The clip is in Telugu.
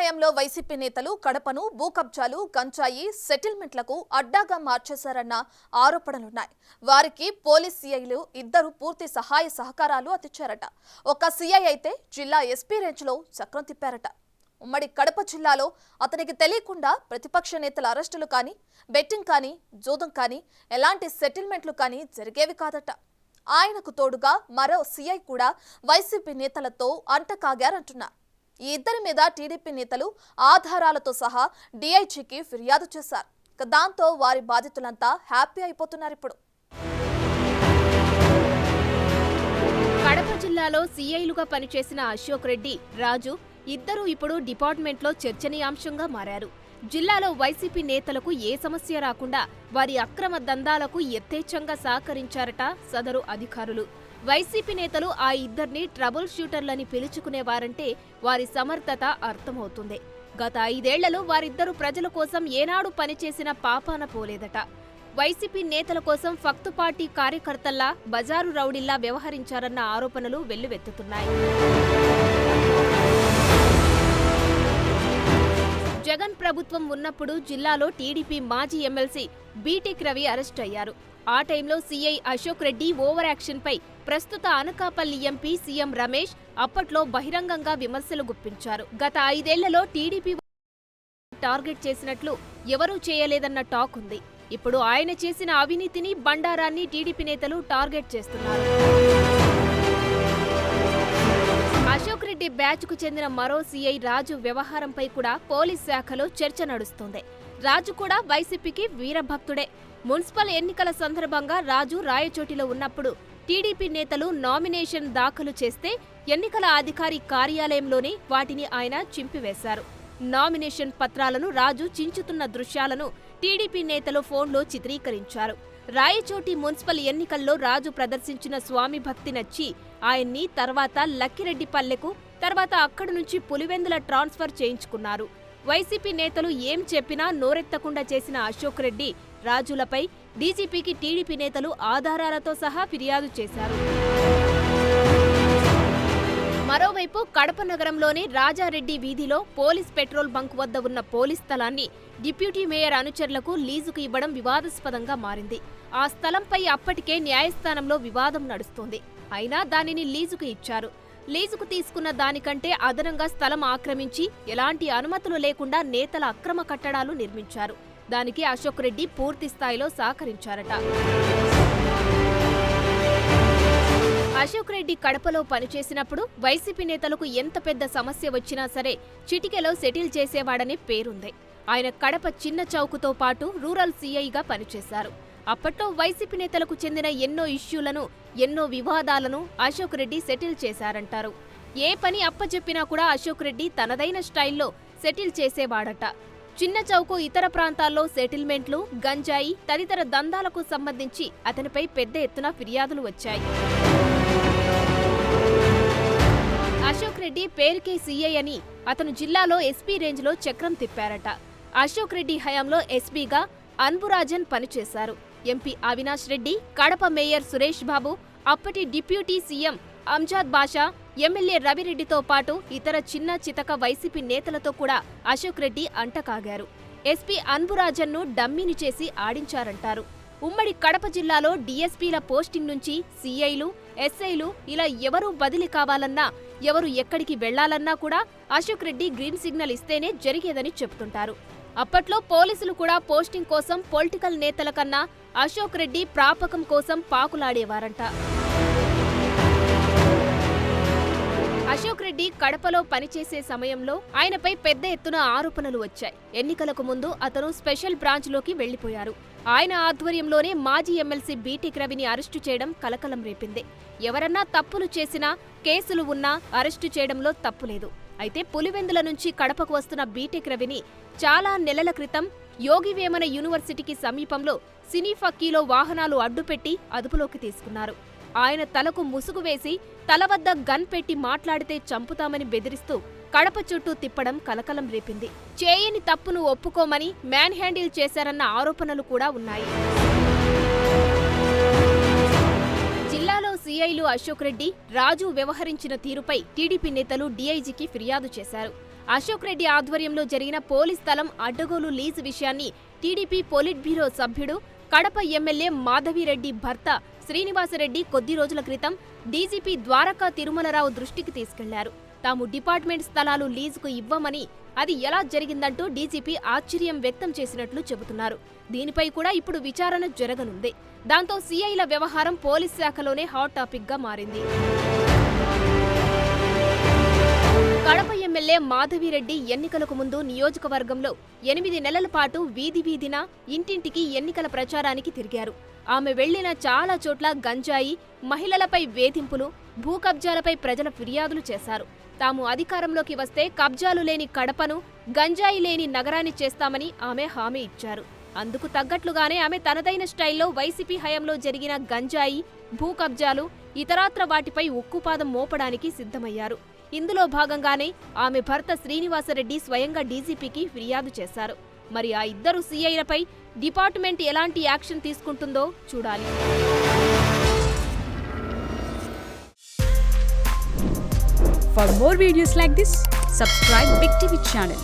హయాంలో వైసీపీ నేతలు కడపను భూ కబ్జాలు, గంజాయి సెటిల్మెంట్లకు అడ్డాగా మార్చేశారన్న ఆరోపణలున్నాయి. వారికి పోలీస్ సీఐలు ఇద్దరు పూర్తి సహాయ సహకారాలు అందించారట. ఒక సీఐ అయితే జిల్లా ఎస్పీ రేంజ్లో చక్రం తిప్పారట. ఉమ్మడి కడప జిల్లాలో అతనికి తెలియకుండా ప్రతిపక్ష నేతల అరెస్టులు కానీ, బెట్టింగ్ కానీ, జూదం కానీ, ఎలాంటి సెటిల్మెంట్లు కానీ జరిగేవి కాదట. ఆయనకు తోడుగా మరో సీఐ కూడా వైసీపీ నేతలతో అంటకాగారంటున్నారు. ఈ ఇద్దరి మీద టీడీపీ నేతలు ఆధారాలతో సహా డీఐజీకి ఫిర్యాదు చేశారు. దాంతో వారి బాధితులంతా హ్యాపీ అయిపోతున్నారు. ఇప్పుడు కడప జిల్లాలో సీఐలుగా పనిచేసిన అశోక్ రెడ్డి, రాజు ఇద్దరూ ఇప్పుడు డిపార్ట్మెంట్లో చర్చనీయాంశంగా మారారు. జిల్లాలో వైసీపీ నేతలకు ఏ సమస్య రాకుండా వారి అక్రమ దందాలకు యథేచ్ఛంగా సహకరించారట సదరు అధికారులు. వైసీపీ నేతలు ఆ ఇద్దరిని ట్రబుల్ షూటర్లని పిలుచుకునేవారంటే వారి సమర్థత అర్థమవుతుంది. గత 5 ఏళ్లలో వారిద్దరూ ప్రజల కోసం ఏనాడు పనిచేసిన పాపాన పోలేదట. వైసీపీ నేతల కోసం ఫక్తు పార్టీ కార్యకర్తల్లా, బజారు రౌడీల్లా వ్యవహరించారన్న ఆరోపణలు వెల్లువెత్తుతున్నాయి. జగన్ ప్రభుత్వం ఉన్నప్పుడు జిల్లాలో టీడీపీ మాజీ ఎమ్మెల్సీ బీటెక్ రవి అరెస్ట్ అయ్యారు. ఆ టైంలో సీఐ అశోక్ రెడ్డి ఓవర్ యాక్షన్పై ప్రస్తుత అనకాపల్లి ఎంపీ సీఎం రమేష్ అప్పట్లో బహిరంగంగా విమర్శలు గుప్పించారు. గత 5 ఏళ్లలో టీడీపీ టార్గెట్ చేసినట్లు ఎవరూ చేయలేదన్న టాక్ ఉంది. ఇప్పుడు ఆయన చేసిన అవినీతిని, బండారాన్ని టీడీపీ నేతలు టార్గెట్ చేస్తున్నారు. అశోక్ రెడ్డి బ్యాచ్కు చెందిన మరో సీఐ రాజు వ్యవహారంపై కూడా పోలీస్ శాఖలో చర్చ నడుస్తోంది. రాజు కూడా వైసీపీకి వీరభక్తుడే. మున్సిపల్ ఎన్నికల సందర్భంగా రాజు రాయచోటిలో ఉన్నప్పుడు టీడీపీ నేతలు నామినేషన్ దాఖలు చేస్తే ఎన్నికల అధికారి కార్యాలయంలోనే వాటిని ఆయన చింపివేశారు. నామినేషన్ పత్రాలను రాజు చించుతున్న దృశ్యాలను టీడీపీ నేతలు ఫోన్లో చిత్రీకరించారు. రాయచోటి మున్సిపల్ ఎన్నికల్లో రాజు ప్రదర్శించిన స్వామి భక్తి నచ్చి ఆయన్ని తర్వాత లక్కిరెడ్డిపల్లెకు, తర్వాత అక్కడి నుంచి పులివెందుల ట్రాన్స్ఫర్ చేయించుకున్నారు. వైసీపీ నేతలు ఏం చెప్పినా నోరెత్తకుండా చేసిన అశోక్ రెడ్డి, రాజులపై డీజీపీకి టీడీపీ నేతలు ఆధారాలతో సహా ఫిర్యాదు చేశారు. మరోవైపు కడప నగరంలోని రాజారెడ్డి వీధిలో పోలీస్ పెట్రోల్ బంక్ వద్ద ఉన్న పోలీస్ స్థలాన్ని డిప్యూటీ మేయర్ అనుచరులకు లీజుకు ఇవ్వడం వివాదాస్పదంగా మారింది. ఆ స్థలంపై అప్పటికే న్యాయస్థానంలో వివాదం నడుస్తోంది. అయినా దానిని లీజుకు ఇచ్చారు. లీజుకు తీసుకున్న దానికంటే అదనంగా స్థలం ఆక్రమించి ఎలాంటి అనుమతులు లేకుండా నేతల అక్రమ కట్టడాలు నిర్మించారు. దానికి అశోక్ రెడ్డి పూర్తి స్థాయిలో సహకరించారట. అశోక్ రెడ్డి కడపలో పనిచేసినప్పుడు వైసీపీ నేతలకు ఎంత పెద్ద సమస్య వచ్చినా సరే చిటికెలో సెటిల్ చేసేవాడనే పేరుంది. ఆయన కడప చిన్న చౌకుతో పాటు రూరల్ సీఐగా పనిచేశారు. అప్పట్లో వైసీపీ నేతలకు చెందిన ఎన్నో ఇష్యూలను, ఎన్నో వివాదాలను అశోక్ రెడ్డి సెటిల్ చేశారంటారు. ఏ పని అప్పచెప్పినా కూడా అశోక్ రెడ్డి తనదైన స్టైల్లో సెటిల్ చేసేవాడట. చిన్న చౌకు ఇతర ప్రాంతాల్లో సెటిల్మెంట్లు, గంజాయి తదితర దందాలకు సంబంధించి అతనిపై పెద్ద ఎత్తున ఫిర్యాదులు వచ్చాయి. అశోక్ రెడ్డి పేరుకే సీఐ అని అతను జిల్లాలో ఎస్పీ రేంజ్లో చక్రం తిప్పారట. అశోక్ రెడ్డి హయాంలో ఎస్పీగా అన్బురాజన్ పనిచేశారు. ఎంపీ అవినాష్ రెడ్డి, కడప మేయర్ సురేష్ బాబు, అప్పటి డిప్యూటీ సీఎం అంజాద్ బాషా, ఎమ్మెల్యే రవిరెడ్డితో పాటు ఇతర చిన్న చితక వైసీపీ నేతలతో కూడా అశోక్ రెడ్డి అంటకాగారు. ఎస్పీ అన్బురాజన్ను డమ్మీని చేసి ఆడించారంటారు. ఉమ్మడి కడప జిల్లాలో డీఎస్పీల పోస్టింగ్ నుంచి సీఐలు, ఎస్ఐలు ఇలా ఎవరూ బదిలీ కావాలన్నా, ఎవరు ఎక్కడికి వెళ్లాలన్నా కూడా అశోక్ రెడ్డి గ్రీన్ సిగ్నల్ ఇస్తేనే జరిగేదని చెబుతుంటారు. అప్పట్లో పోలీసులు కూడా పోస్టింగ్ కోసం పొలిటికల్ నేతల కన్నా అశోక్ రెడ్డి ప్రాపకం కోసం పాకులాడేవారంట. అశోక్ రెడ్డి కడపలో పనిచేసే సమయంలో ఆయనపై పెద్ద ఎత్తున ఆరోపణలు వచ్చాయి. ఎన్నికలకు ముందు అతను స్పెషల్ బ్రాంచ్లోకి వెళ్లిపోయారు. ఆయన ఆధ్వర్యంలోనే మాజీ ఎమ్మెల్సీ బీటెక్ రవిని అరెస్టు చేయడం కలకలం రేపింది. ఎవరన్నా తప్పులు చేసినా, కేసులు ఉన్నా అరెస్టు చేయడంలో తప్పులేదు. అయితే పులివెందుల నుంచి కడపకు వస్తున్న బీటెక్ రవిని చాలా నెలల క్రితం యోగివేమన యూనివర్సిటీకి సమీపంలో సినీ ఫక్కీలో వాహనాలు అడ్డుపెట్టి అదుపులోకి తీసుకున్నారు. ఆయన తలకు ముసుగు వేసి తల వద్ద గన్ పెట్టి మాట్లాడితే చంపుతామని బెదిరిస్తూ కడప చుట్టూ తిప్పడం కలకలం రేపింది. చేయని తప్పును ఒప్పుకోమని మ్యాన్ హ్యాండిల్ చేశారన్న ఆరోపణలు కూడా ఉన్నాయి. జిల్లాలో సీఐలు అశోక్ రెడ్డి, రాజు వ్యవహరించిన తీరుపై టీడీపీ నేతలు డీఐజీకి ఫిర్యాదు చేశారు. అశోక్ రెడ్డి ఆధ్వర్యంలో జరిగిన పోలీస్ స్థలం అడ్డగోలు లీజు విషయాన్ని టీడీపీ పొలిట్ బ్యూరో సభ్యుడు, కడప ఎమ్మెల్యే మాధవిరెడ్డి భర్త శ్రీనివాసరెడ్డి కొద్ది రోజుల క్రితం డీజీపీ ద్వారకా తిరుమలరావు దృష్టికి తీసుకెళ్లారు. తాము డిపార్ట్మెంట్ స్థలాలు లీజుకు ఇవ్వమని, అది ఎలా జరిగిందంటూ డీజీపీ ఆశ్చర్యం వ్యక్తం చేసినట్లు చెబుతున్నారు. దీనిపై కూడా ఇప్పుడు విచారణ జరగనుంది. దాంతో సీఐల వ్యవహారం పోలీస్ శాఖలోనే హాట్ టాపిక్ గా మారింది. కడప ఎమ్మెల్యే మాధవిరెడ్డి ఎన్నికలకు ముందు నియోజకవర్గంలో 8 నెలల పాటు వీధి వీధిన ఇంటింటికి ఎన్నికల ప్రచారానికి తిరిగారు. ఆమె వెళ్లిన చాలా చోట్ల గంజాయి, మహిళలపై వేధింపులు, భూ కబ్జాలపై ప్రజల ఫిర్యాదులు చేశారు. తాము అధికారంలోకి వస్తే కబ్జాలు లేని కడపను, గంజాయి లేని నగరాన్ని చేస్తామని ఆమె హామీ ఇచ్చారు. అందుకు తగ్గట్లుగానే ఆమె తనదైన స్టైల్లో వైసీపీ హయాంలో జరిగిన గంజాయి, భూ కబ్జాలు, ఇతరాత్ర వాటిపై ఉక్కుపాదం మోపడానికి సిద్ధమయ్యారు. ఇందులో భాగంగానే ఆమె భర్త శ్రీనివాసరెడ్డి స్వయంగా డీజీపీకి ఫిర్యాదు చేశారు. మరి ఆ ఇద్దరు సీఐలపై డిపార్ట్మెంట్ ఎలాంటి యాక్షన్ తీసుకుంటుందో చూడాలి. For more videos like this, subscribe Big TV channel.